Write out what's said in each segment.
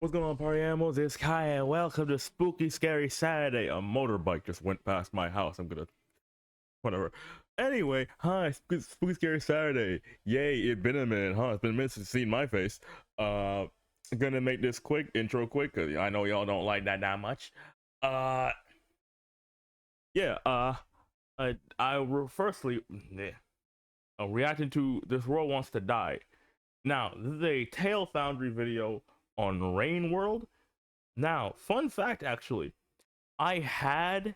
What's going on, party animals? It's Kai, and welcome to Spooky Scary Saturday. A motorbike just went past my house. I'm gonna, whatever. Anyway, hi, Spooky Scary Saturday. Yay, it's been a minute, huh? It's been a minute since you've seen my face. Gonna make this intro quick, cause I know y'all don't like that much. Yeah, reacting to This World Wants to Die. Now, this is a Tale Foundry video on Rain World. Now, fun fact, actually, my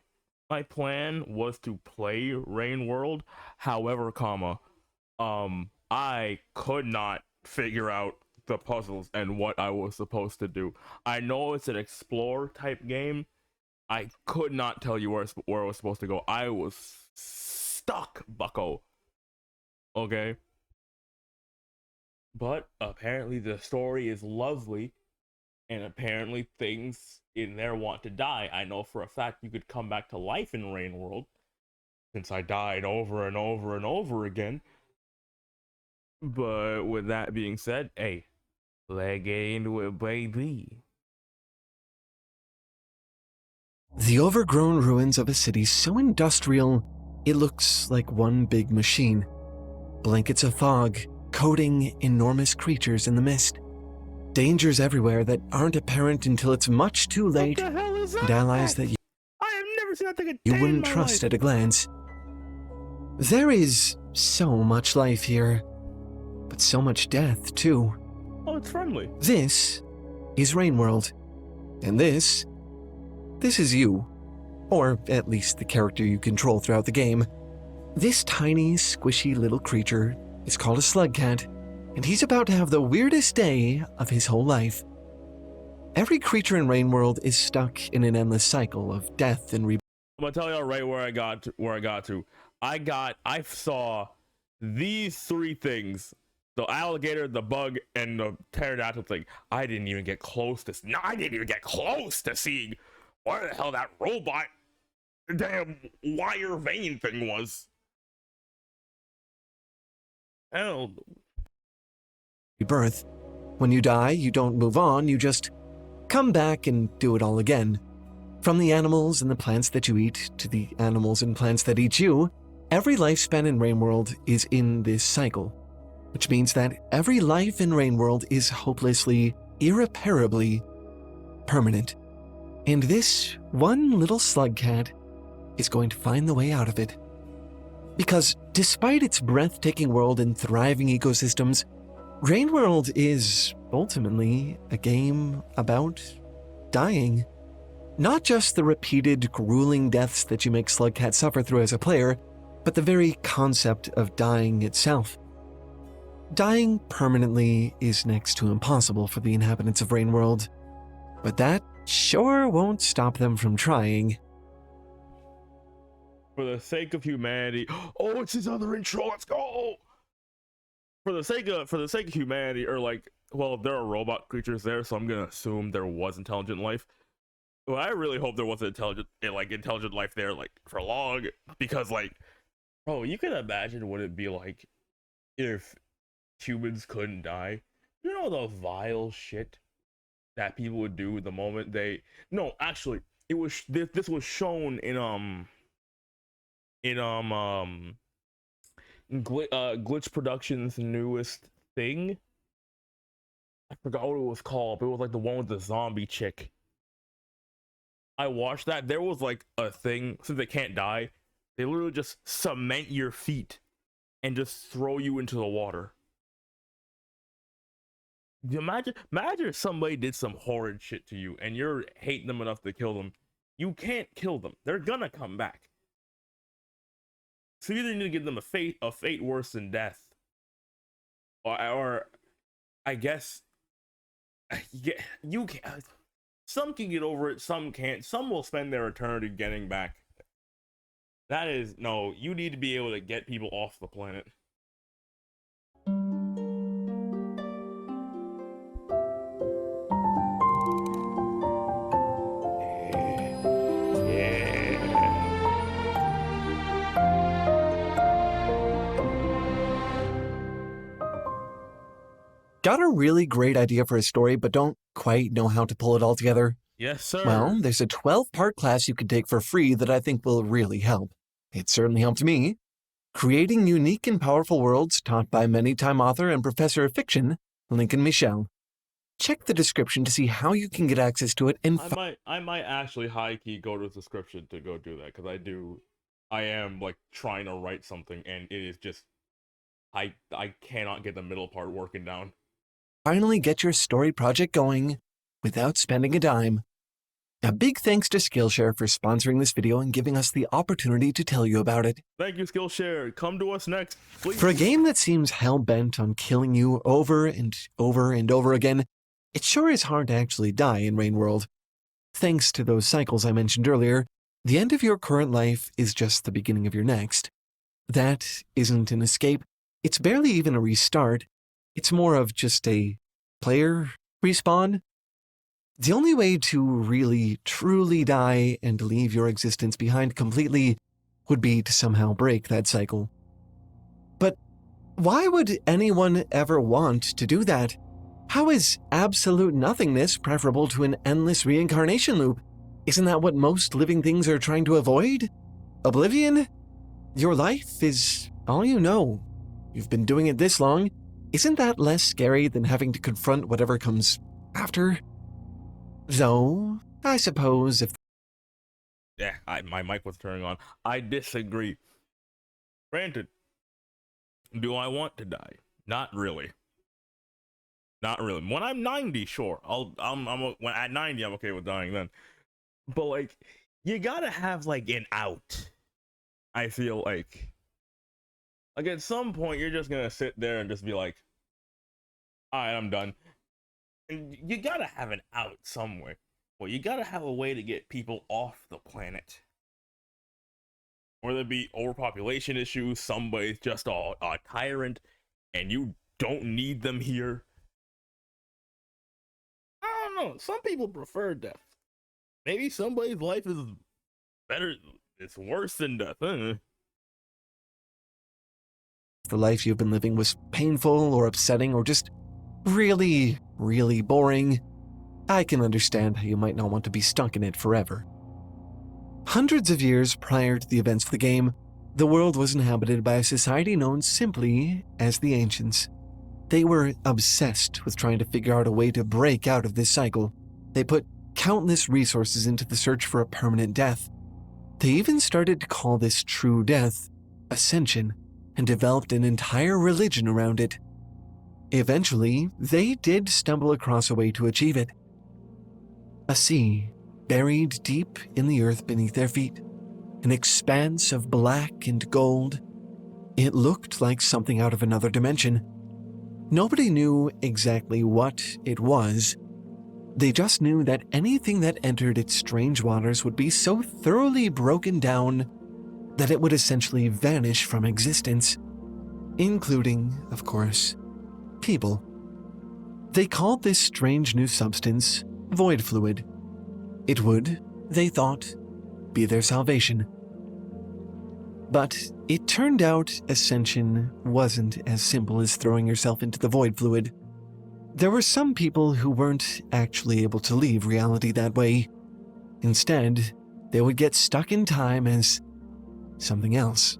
plan was to play Rain World. However, I could not figure out the puzzles and what I was supposed to do. I know it's an explore type game. I could not tell you where I was supposed to go. I was stuck, bucko. Okay. But apparently the story is lovely, and apparently things in there want to die. I know for a fact you could come back to life in Rain World, since I died over and over and over again. But with that being said, hey, let's get into it, baby. The overgrown ruins of a city so industrial, it looks like one big machine. Blankets of fog, coating enormous creatures in the mist. Dangers everywhere that aren't apparent until it's much too late, What the hell is that? and allies that I have never seen that thing you wouldn't trust at a glance. There is so much life here, but so much death too. Oh, it's friendly. This is Rain World, and this is you, or at least the character you control throughout the game. This tiny, squishy little creature is called a slug cat, and he's about to have the weirdest day of his whole life. Every creature in Rain World is stuck in an endless cycle of death and rebirth. I'm gonna tell y'all right where I got to. I saw these three things: the alligator, the bug, and the pterodactyl thing. I didn't even get close to seeing what the hell that robot damn wire vein thing was. Hell. Rebirth. When you die, you don't move on, you just come back and do it all again. From the animals and the plants that you eat to the animals and plants that eat you, every lifespan in Rain World is in this cycle, which means that every life in Rain World is hopelessly, irreparably permanent. And this one little slug cat is going to find the way out of it. Because despite its breathtaking world and thriving ecosystems, Rain World is ultimately a game about dying. Not just the repeated, grueling deaths that you make Slug Cat suffer through as a player, but the very concept of dying itself. Dying permanently is next to impossible for the inhabitants of Rain World, but that sure won't stop them from trying. For the sake of humanity. Oh, it's his other intro. Let's go. For the sake of humanity, or like, well, there are robot creatures there, so I'm gonna assume there was intelligent life. Well, I really hope there was intelligent life there, like, for long, because, like, bro, you can imagine what it'd be like if humans couldn't die. You know the vile shit that people would do the moment they. No, actually, it was this was shown in Glitch Productions' newest thing. I forgot what it was called, but it was like the one with the zombie chick. I watched that. There was like a thing, since they can't die, they literally just cement your feet and just throw you into the water. Imagine if somebody did some horrid shit to you and you're hating them enough to kill them. You can't kill them. They're gonna come back. So you either need to give them a fate worse than death, or I guess you can. Some can get over it, some can't. Some will spend their eternity getting back. That is, no, you need to be able to get people off the planet. Got a really great idea for a story, but don't quite know how to pull it all together? Yes, sir. Well, there's a 12-part class you can take for free that I think will really help. It certainly helped me. Creating Unique and Powerful Worlds, taught by many-time author and professor of fiction, Lincoln Michel. Check the description to see how you can get access to it and I might actually high key go to the description to go do that, because I am like trying to write something and it is just I cannot get the middle part working down. finally get your story project going without spending a dime. A big thanks to Skillshare for sponsoring this video and giving us the opportunity to tell you about it. Thank you, Skillshare. Come to us next, please. For a game that seems hell-bent on killing you over and over and over again, it sure is hard to actually die in Rain World. Thanks to those cycles I mentioned earlier, the end of your current life is just the beginning of your next. That isn't an escape. It's barely even a restart. It's more of just a player respawn. The only way to really, truly die and leave your existence behind completely would be to somehow break that cycle. But why would anyone ever want to do that? How is absolute nothingness preferable to an endless reincarnation loop? Isn't that what most living things are trying to avoid? Oblivion? Your life is all you know. You've been doing it this long. Isn't that less scary than having to confront whatever comes after? Though, I suppose if... Yeah, my mic was turning on. I disagree. Granted, do I want to die? Not really. Not really. When I'm 90, sure. When at 90, I'm okay with dying then. But like, you gotta have like an out. I feel like at some point you're just gonna sit there and just be like, all right, I'm done. And you gotta have an out somewhere. Well, you gotta have a way to get people off the planet. Whether it be overpopulation issues, somebody's just a tyrant, and you don't need them here. I don't know. Some people prefer death. Maybe somebody's life is better. It's worse than death. the life you've been living was painful or upsetting or just really, really boring, I can understand how you might not want to be stuck in it forever. Hundreds of years prior to the events of the game, the world was inhabited by a society known simply as the Ancients. They were obsessed with trying to figure out a way to break out of this cycle. They put countless resources into the search for a permanent death. They even started to call this true death Ascension, and developed an entire religion around it. Eventually, they did stumble across a way to achieve it. A sea buried deep in the earth beneath their feet, an expanse of black and gold. It looked like something out of another dimension. Nobody knew exactly what it was. They just knew that anything that entered its strange waters would be so thoroughly broken down that it would essentially vanish from existence, including, of course, people. They called this strange new substance void fluid. It would, they thought, be their salvation. But it turned out Ascension wasn't as simple as throwing yourself into the void fluid. There were some people who weren't actually able to leave reality that way. Instead, they would get stuck in time as something else.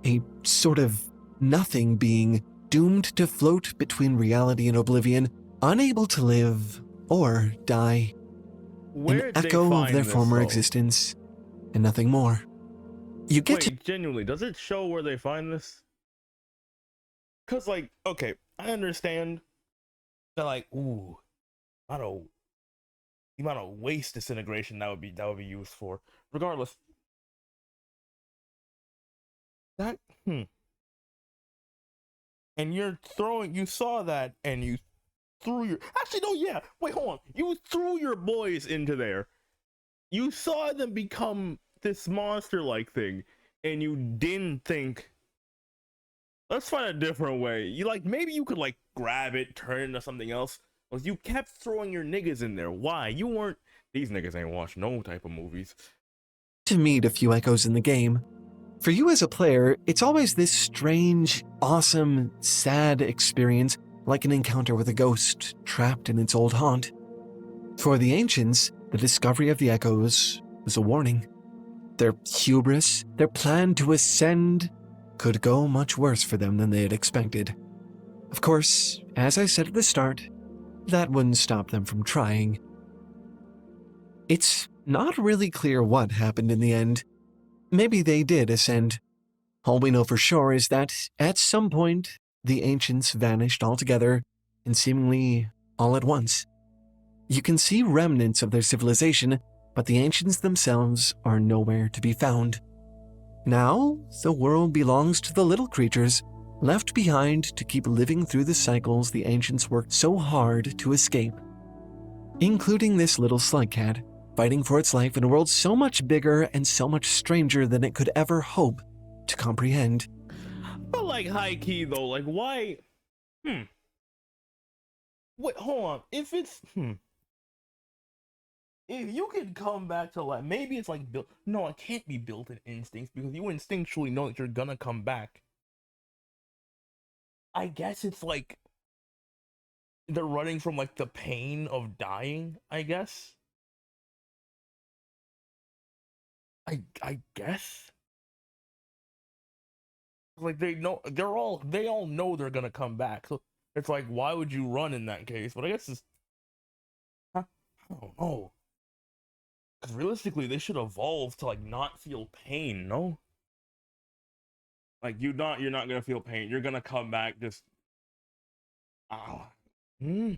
A sort of nothing being doomed to float between reality and oblivion, unable to live or die. An echo of their former existence, and nothing more. You get to... Genuinely, does it show where they find this? Because, like, okay, I understand that, like, ooh, I don't know, the amount of waste disintegration that would be used for. Regardless, that and you saw that, and you threw your, actually no, yeah, wait, hold on, you threw your boys into there. You saw them become this monster-like thing, and you didn't think, let's find a different way. You, like, maybe you could, like, grab it, turn it into something else. But you kept throwing your niggas in there. Why? You weren't, these niggas ain't watched no type of movies. To meet a few echoes in the game. For you as a player, it's always this strange, awesome, sad experience, like an encounter with a ghost trapped in its old haunt. For the ancients, the discovery of the echoes was a warning. Their hubris, their plan to ascend, could go much worse for them than they had expected. Of course, as I said at the start, that wouldn't stop them from trying. It's not really clear what happened in the end. Maybe they did ascend. All we know for sure is that, at some point, the ancients vanished altogether, and seemingly all at once. You can see remnants of their civilization, but the ancients themselves are nowhere to be found. Now, the world belongs to the little creatures, left behind to keep living through the cycles the ancients worked so hard to escape. Including this little slug cat, fighting for its life in a world so much bigger and so much stranger than it could ever hope to comprehend. But like high key though, like why? Wait, hold on. If it's if you can come back to life, maybe it's like built. No, it can't be built-in instincts because you instinctually know that you're gonna come back. I guess it's like they're running from like the pain of dying, I guess. I guess. Like they all know they're gonna come back. So it's like, why would you run in that case? But I guess it's I don't know. Because realistically, they should evolve to like not feel pain, no? Like you're not gonna feel pain. You're gonna come back just The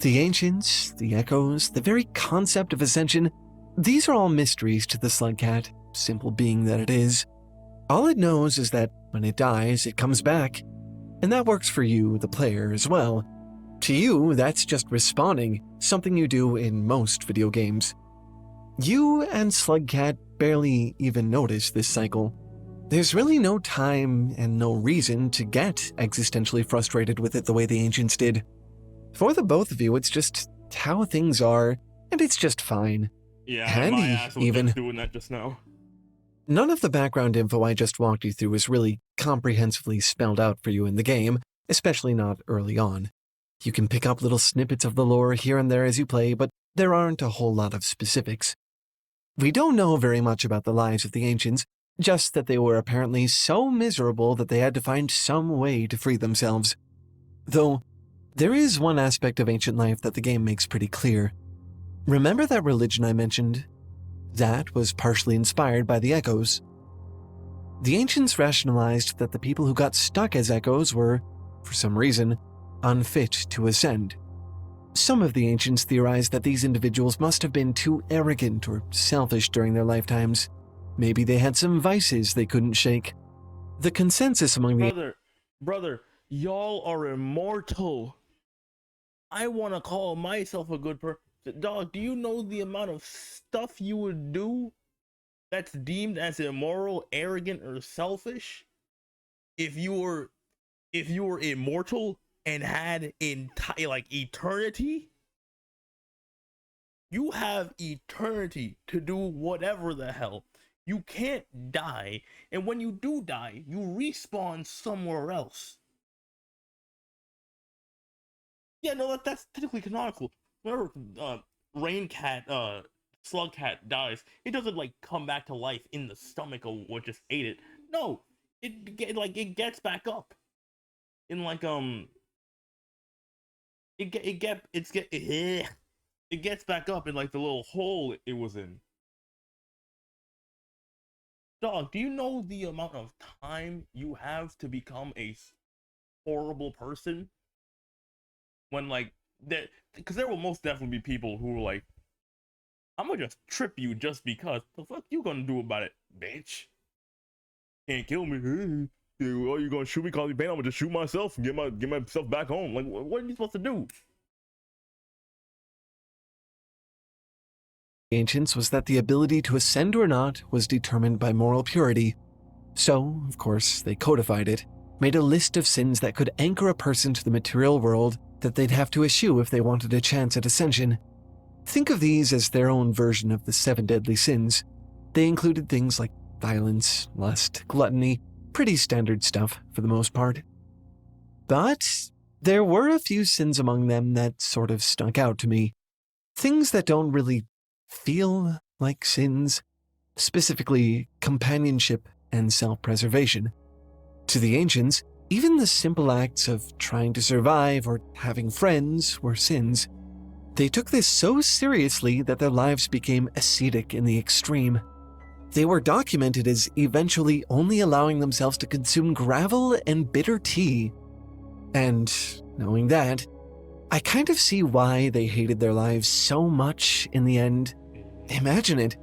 ancients, the echoes, the very concept of ascension, these are all mysteries to the slug cat, simple being that it is. All it knows is that when it dies, it comes back. And that works for you, the player, as well. To you, that's just respawning, something you do in most video games. You and Slugcat barely even notice this cycle. There's really no time and no reason to get existentially frustrated with it the way the ancients did. For the both of you, it's just how things are, and it's just fine. Yeah, Handy, my ass was even. just doing that just now. None of the background info I just walked you through is really comprehensively spelled out for you in the game, especially not early on. You can pick up little snippets of the lore here and there as you play, but there aren't a whole lot of specifics. We don't know very much about the lives of the ancients, just that they were apparently so miserable that they had to find some way to free themselves. Though, there is one aspect of ancient life that the game makes pretty clear. Remember that religion I mentioned? That was partially inspired by the echoes. The ancients rationalized that the people who got stuck as echoes were, for some reason, unfit to ascend. Some of the ancients theorized that these individuals must have been too arrogant or selfish during their lifetimes. Maybe they had some vices they couldn't shake. The consensus among the Brother, y'all are immortal. I want to call myself a good person. Dog, do you know the amount of stuff you would do that's deemed as immoral, arrogant, or selfish if you were immortal and had eternity? You have eternity to do whatever the hell. You can't die, and when you do die, you respawn somewhere else. Yeah, no, that's technically canonical. Whenever Slugcat dies, it doesn't like come back to life in the stomach of what just ate it. No, it gets back up in like it gets back up in like the little hole it was in. Dog, do you know the amount of time you have to become a horrible person? When like that, because there will most definitely be people who are like, I'm gonna just trip you just because. The fuck you gonna do about it, bitch? Can't kill me. Oh, you gonna shoot me? Call me pain? I'm gonna just shoot myself and get myself back home. Like, what are you supposed to do? ancients was that the ability to ascend or not was determined by moral purity. So, of course, they codified it, made a list of sins that could anchor a person to the material world that they'd have to eschew if they wanted a chance at ascension. Think of these as their own version of the 7 deadly sins. They included things like violence, lust, gluttony, pretty standard stuff for the most part. But There were a few sins among them that sort of stuck out to me. Things that don't really feel like sins, specifically companionship and self-preservation. To the ancients, even the simple acts of trying to survive or having friends were sins. They took this so seriously that their lives became ascetic in the extreme. They were documented as eventually only allowing themselves to consume gravel and bitter tea. And knowing that, I kind of see why they hated their lives so much in the end. Imagine it.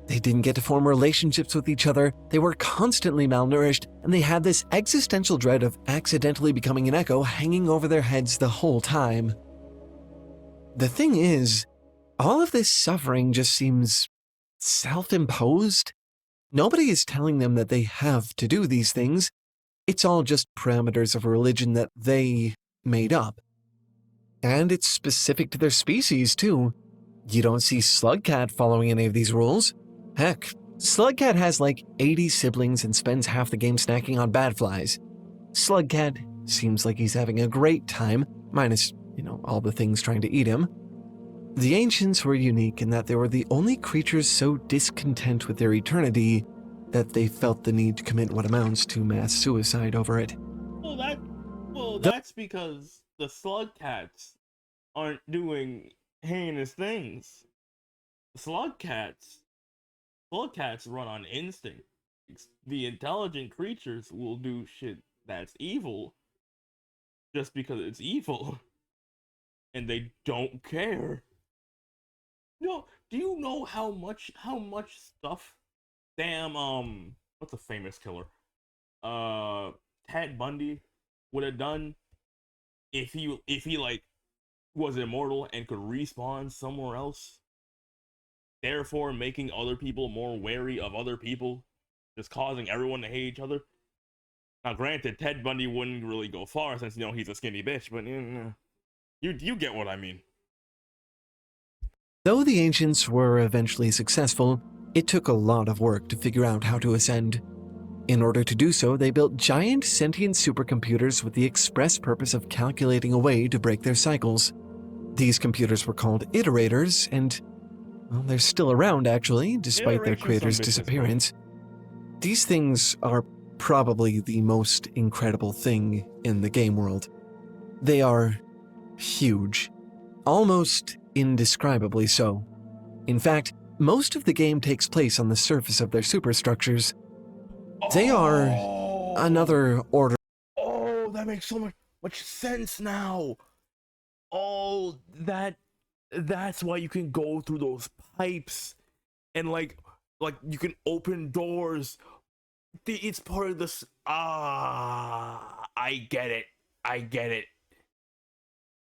They didn't get to form relationships with each other, they were constantly malnourished, and they had this existential dread of accidentally becoming an echo hanging over their heads the whole time. The thing is, all of this suffering just seems self-imposed. Nobody is telling them that they have to do these things. It's all just parameters of a religion that they made up. And it's specific to their species, too. You don't see Slugcat following any of these rules. Heck, Slugcat has like 80 siblings and spends half the game snacking on bad flies. Slugcat seems like he's having a great time, minus, all the things trying to eat him. The ancients were unique in that they were the only creatures so discontent with their eternity that they felt the need to commit what amounts to mass suicide over it. That's because the Slugcats aren't doing heinous things. Slugcats run on instinct. The intelligent creatures will do shit that's evil just because it's evil. And they don't care. Do you know how much stuff what's a famous killer? Ted Bundy would have done if he like was immortal and could respawn somewhere else, therefore making other people more wary of other people, just causing everyone to hate each other. Now granted, Ted Bundy wouldn't really go far since he's a skinny bitch, but you get what I mean. Though the ancients were eventually successful, it took a lot of work to figure out how to ascend. In order to do so, they built giant sentient supercomputers with the express purpose of calculating a way to break their cycles. These computers were called iterators, and, well, they're still around actually, despite their creator's disappearance. These things are probably the most incredible thing in the game world. They are huge, almost indescribably so. In fact, most of the game takes place on the surface of their superstructures. They are another order. Oh, that makes so much sense now. Oh, that's why you can go through those pipes and like you can open doors. It's part of this. I get it.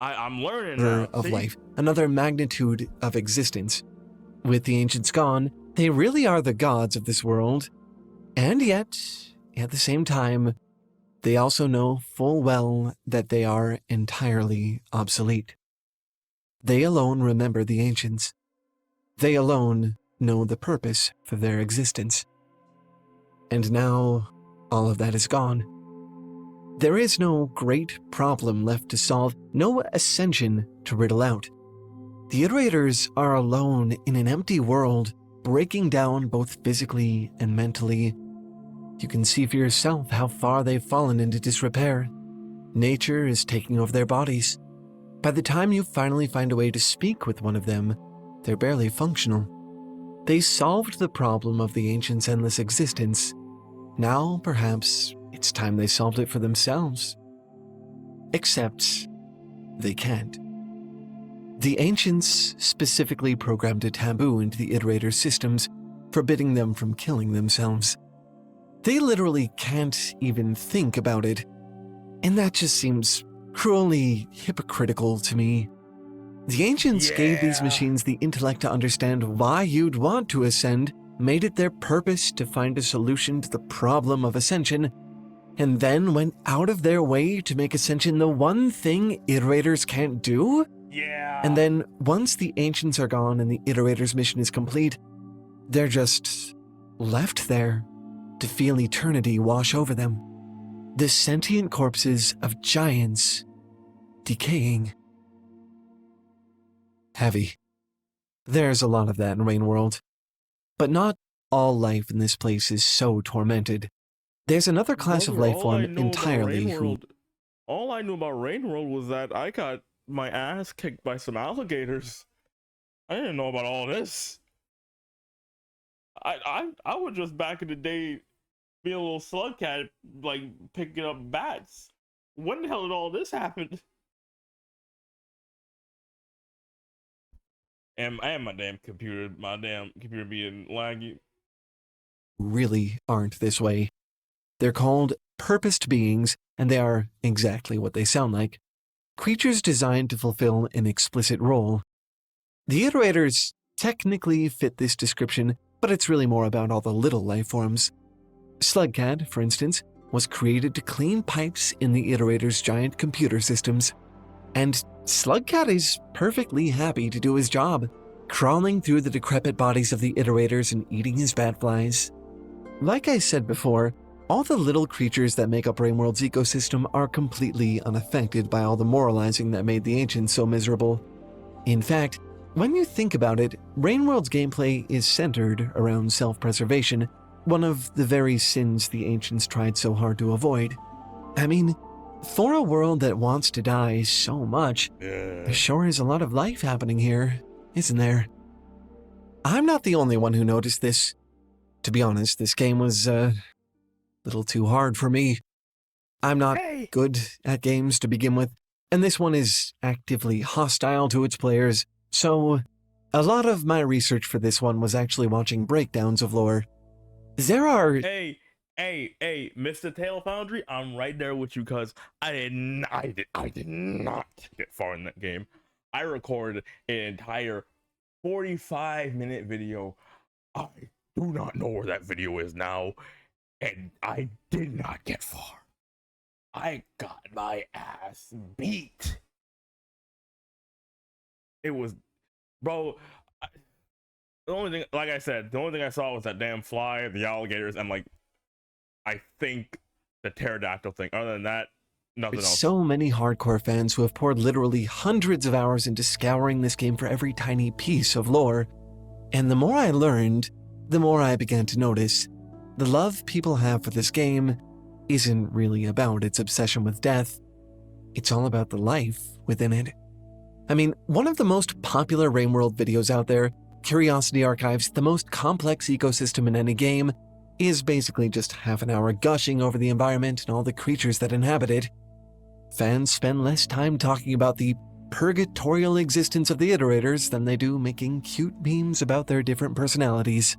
I'm learning now. Of life, another magnitude of existence. With the ancients gone, they really are the gods of this world. And yet, at the same time, they also know full well that they are entirely obsolete. They alone remember the ancients. They alone know the purpose for their existence. And now, all of that is gone. There is no great problem left to solve, no ascension to riddle out. The iterators are alone in an empty world, breaking down both physically and mentally. You can see for yourself how far they've fallen into disrepair. Nature is taking over their bodies. By the time you finally find a way to speak with one of them, they're barely functional. They solved the problem of the ancients' endless existence. Now, perhaps, it's time they solved it for themselves. Except, they can't. The ancients specifically programmed a taboo into the iterator systems, forbidding them from killing themselves. They literally can't even think about it, and that just seems cruelly hypocritical to me. The ancients gave these machines the intellect to understand why you'd want to ascend, made it their purpose to find a solution to the problem of ascension, and then went out of their way to make ascension the one thing iterators can't do? Yeah. And then, once the ancients are gone and the iterator's mission is complete, they're just left there to feel eternity wash over them. The sentient corpses of giants decaying. Heavy. There's a lot of that in Rainworld. But not all life in this place is so tormented. There's another class of Brother, life form entirely who... all I knew about Rainworld was that I got my ass kicked by some alligators. I didn't know about all this. I was just back in the day being a little slug cat, like picking up bats. When the hell did all this happen? And my damn computer being laggy. really aren't this way. They're called purposed beings, and they are exactly what they sound like. Creatures designed to fulfill an explicit role. The iterators technically fit this description, but it's really more about all the little life forms. Slugcat, for instance, was created to clean pipes in the iterators' giant computer systems. And Slugcat is perfectly happy to do his job, crawling through the decrepit bodies of the iterators and eating his bat flies. Like I said before, all the little creatures that make up Rainworld's ecosystem are completely unaffected by all the moralizing that made the ancients so miserable. In fact, when you think about it, Rainworld's gameplay is centered around self-preservation, one of the very sins the ancients tried so hard to avoid. I mean, for a world that wants to die so much, there sure is a lot of life happening here, isn't there? I'm not the only one who noticed this. To be honest, this game was, little too hard for me. I'm not good at games to begin with, and this one is actively hostile to its players, so a lot of my research for this one was actually watching breakdowns of lore. There are... Hey, Mr. Tail Foundry, I'm right there with you, cause I did not get far in that game. I recorded an entire 45-minute video. I do not know where that video is now, and I did not get far. I got my ass beat. It was, bro. The only thing, like I said, the only thing I saw was that damn fly, the alligators, and like, I think the pterodactyl thing. Other than that, nothing There's else. so many hardcore fans who have poured literally hundreds of hours into scouring this game for every tiny piece of lore. And the more I learned, the more I began to notice the love people have for this game isn't really about its obsession with death. It's all about the life within it. I mean, one of the most popular Rainworld videos out there, Curiosity Archive's The Most Complex Ecosystem in Any Game, is basically just half an hour gushing over the environment and all the creatures that inhabit it. Fans spend less time talking about the purgatorial existence of the iterators than they do making cute memes about their different personalities.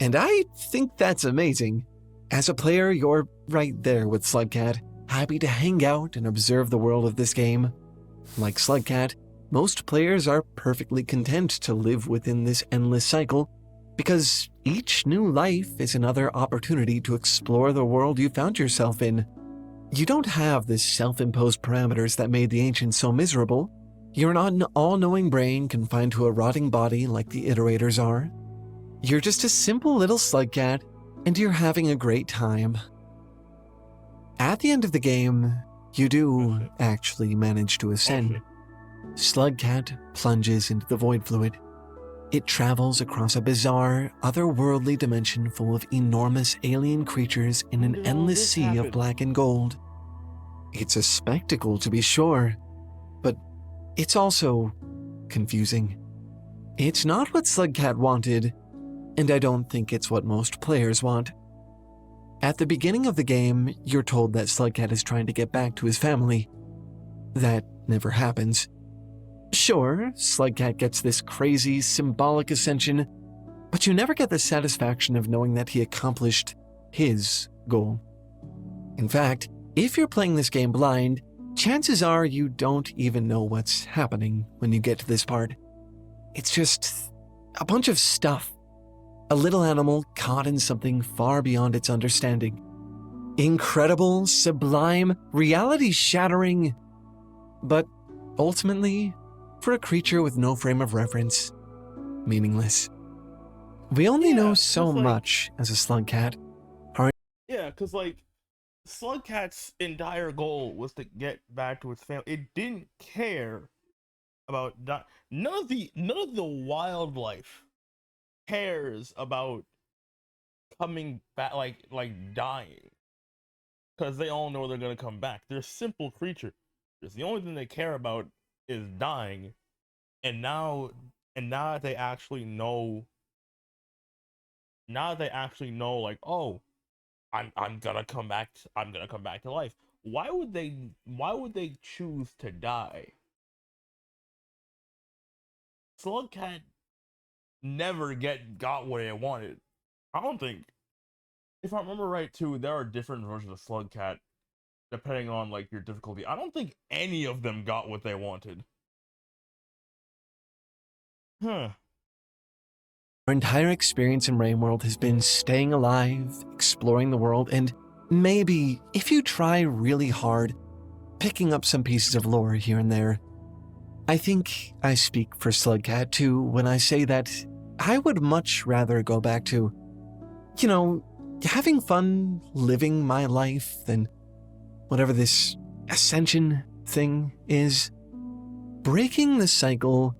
And I think that's amazing. As a player, you're right there with Slugcat, happy to hang out and observe the world of this game. Like Slugcat, most players are perfectly content to live within this endless cycle, because each new life is another opportunity to explore the world you found yourself in. You don't have the self-imposed parameters that made the ancients so miserable. You're not an all-knowing brain confined to a rotting body like the iterators are. You're just a simple little slugcat, and you're having a great time. At the end of the game, you do actually manage to ascend. Slugcat plunges into the void fluid. It travels across a bizarre, otherworldly dimension full of enormous alien creatures in an endless sea of black and gold. It's a spectacle, to be sure, but it's also confusing. It's not what Slugcat wanted, and I don't think it's what most players want. At the beginning of the game, you're told that Slugcat is trying to get back to his family. That never happens. Sure, Slugcat gets this crazy, symbolic ascension, but you never get the satisfaction of knowing that he accomplished his goal. In fact, if you're playing this game blind, chances are you don't even know what's happening when you get to this part. It's just a bunch of stuff. A little animal caught in something far beyond its understanding. Incredible, sublime, reality-shattering, but ultimately, for a creature with no frame of reference, meaningless. We only know so much as a slugcat. Yeah, because, like, Slugcat's entire goal was to get back to its family. It didn't care about none of the wildlife cares about coming back, like dying, because they all know they're gonna come back. They're simple creatures. The only thing they care about is dying, and now that they actually know, like, oh, I'm gonna come back. I'm gonna come back to life. Why would they choose to die? Slugcat never got what it wanted. I don't think, if I remember right too, there are different versions of Slugcat depending on like your difficulty. I don't think any of them got what they wanted. Huh. Our entire experience in Rainworld has been staying alive, exploring the world, and maybe, if you try really hard, picking up some pieces of lore here and there. I think I speak for Slugcat too when I say that I would much rather go back to, having fun living my life than whatever this ascension thing is. Breaking the cycle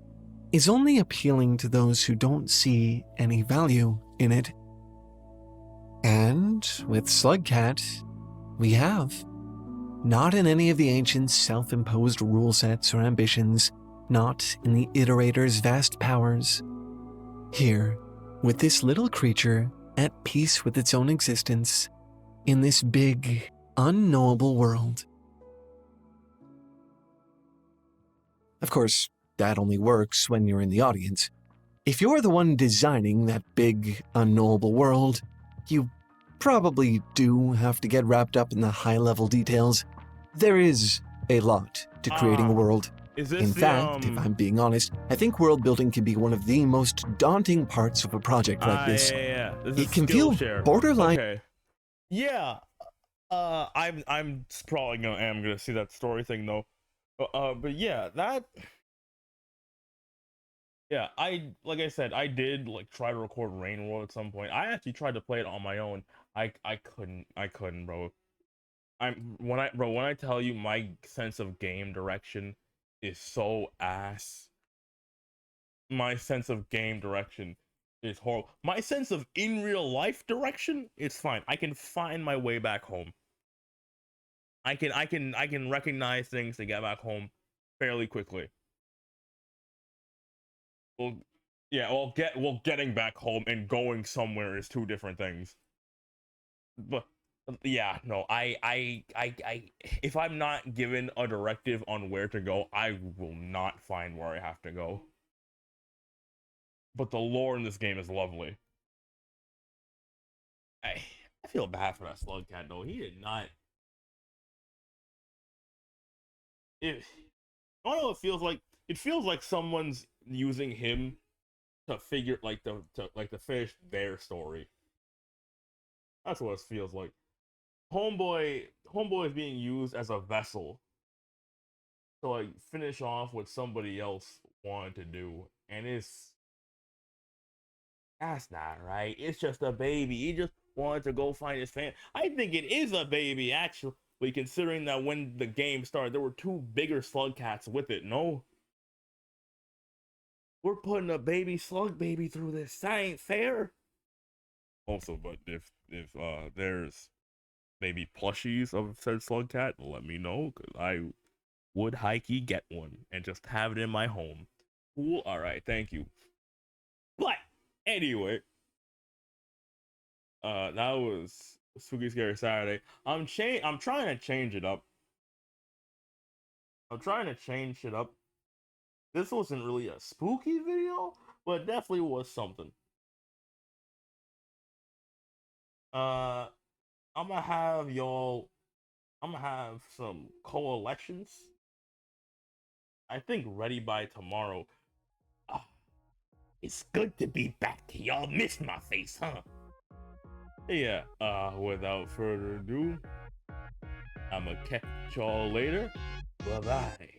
is only appealing to those who don't see any value in it. And with Slugcat, we have. Not in any of the ancients' self-imposed rule sets or ambitions, not in the Iterator's vast powers. Here, with this little creature at peace with its own existence, in this big, unknowable world. Of course, that only works when you're in the audience. If you're the one designing that big, unknowable world, you probably do have to get wrapped up in the high-level details. There is a lot to creating a world. Is this In fact, if I'm being honest, I think world building can be one of the most daunting parts of a project like this. Yeah. This It is can feel Skillshare. borderline. Okay. Yeah. I'm probably gonna see that story thing though. But yeah, that. Yeah, like I said, I did like try to record Rain World at some point. I actually tried to play it on my own. I couldn't, bro. When I tell you my sense of game direction is so ass. My sense of game direction is horrible. My sense of in real life direction is fine. I can find my way back home. I can recognize things to get back home fairly quickly. Well, yeah, getting back home and going somewhere is two different things. But yeah, no, if I'm not given a directive on where to go, I will not find where I have to go. But the lore in this game is lovely. I feel bad for that Slugcat though. He did not. I don't know. It feels like someone's using him to figure to finish their story. That's what it feels like. Homeboy is being used as a vessel to like finish off what somebody else wanted to do, and that's not right. It's just a baby. He just wanted to go find his family. I think it is a baby actually, considering that when the game started, there were two bigger Slugcats with it. No, we're putting a baby slug baby through this. That ain't fair. Also, but if there's maybe plushies of said Slugcat, let me know, because I would hikey get one and just have it in my home. Cool. All right, thank you. But anyway, that was Spooky Scary Saturday. I'm trying to change it up. I'm trying to change it up. This wasn't really a spooky video, but it definitely was something. I'm gonna have some coalitions, I think, ready by tomorrow. It's good to be back. Y'all missed my face, huh? Yeah, without further ado, I'ma catch y'all later. Bye-bye.